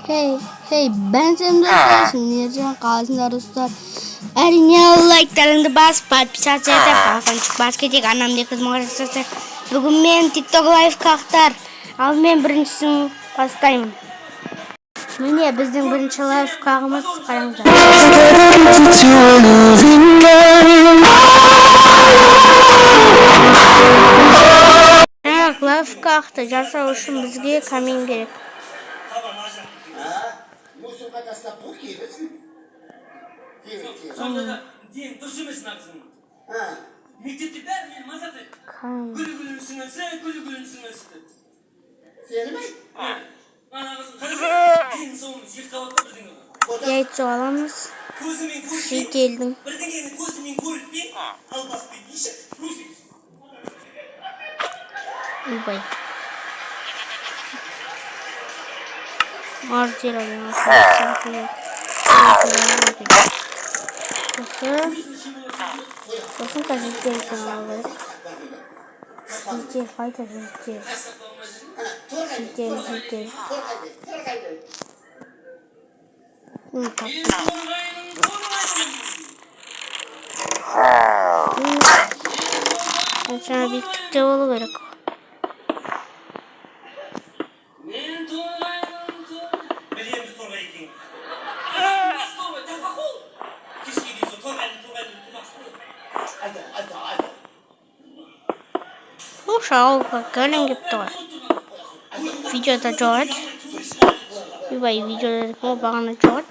Hey, ben senin dostlar şimdi Nercan kalsınlar dostlar. Әрине лайктарыңды басып подписаться етіп қалған басқа тек анам де қызым қарастырса. Бүгін мен TikTok лайфхактар. Ал мен біріншісін бастаймын. Міне біздің бірінші лайфхагымыз қараңыздар. Лайфхакты жасау үшін бізге камин керек. Sonra diyeyim dursun aksın. Mektepte der benim mazatı. Gülü gülünü sınırsın, gülü gülünü sınırsın. Seni mi? Ana kızım karısı diyeyim soğumuş, yıkavatlı bir dinle. Яйца аламыз. Шетелдің. Бірдеңені көзімен көріп пе, албас пе, еші, көзі. Убай. Артер аламыз. Сосын қажеттер каналы. Житер, қайта житер. Житер. Жаңа биіктікте болу керек. Шал, кәлем кепті ғой. Видеода жоғат. Үйбай видеода бұл бағана жоғат.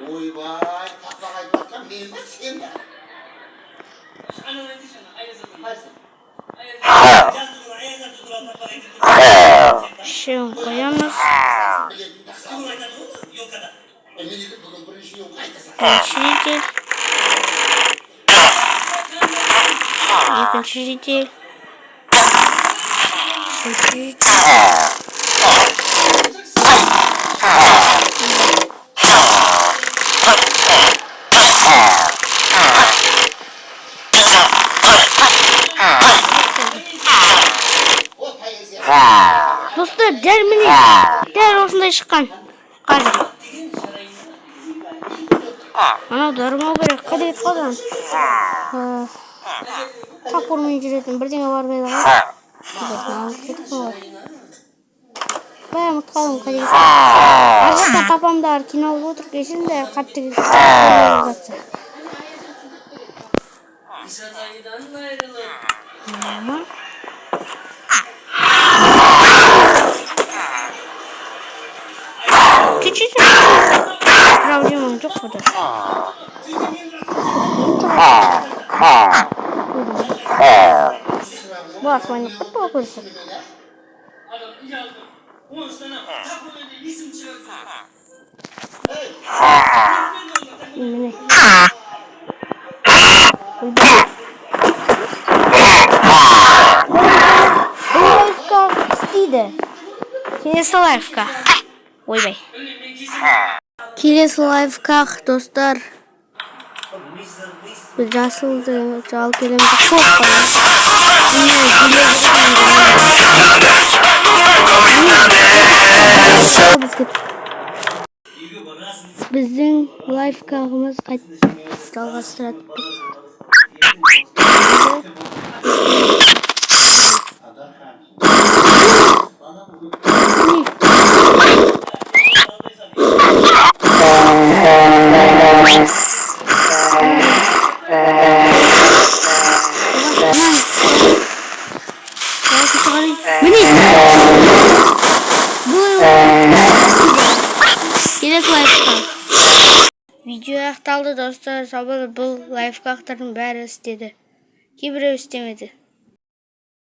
Ойбай, таппақ айтып атқан мен ба сен ба? Şimdi koyamız. Житель. Екінші житель. Dostlar der осындай шыққан қазір. Анау дарымау керек, қайда кетіп қалған? Тап ұрмай жүретін бірдеңе бар еді ғой. Кетіп қалған. Бая ұмытып қалдым, қайда кетіп қалған. Арқасында қапамдар кино болып отыр, кешіріңдер, қатты кетіп. Küçük problemim çok burada. Bu asmanı kapı okursun. Ne? Лайфхак istedi. Келесі лайфхак. Ойбай. Келесі лайфхак достар. Biz жасылды жал келемді көп қана. Біздің лайфхагымыз жалғастырады. Video аяқталды достар. Бұл лайфхактардың бәрі істеді. Кейбіреу істемеді.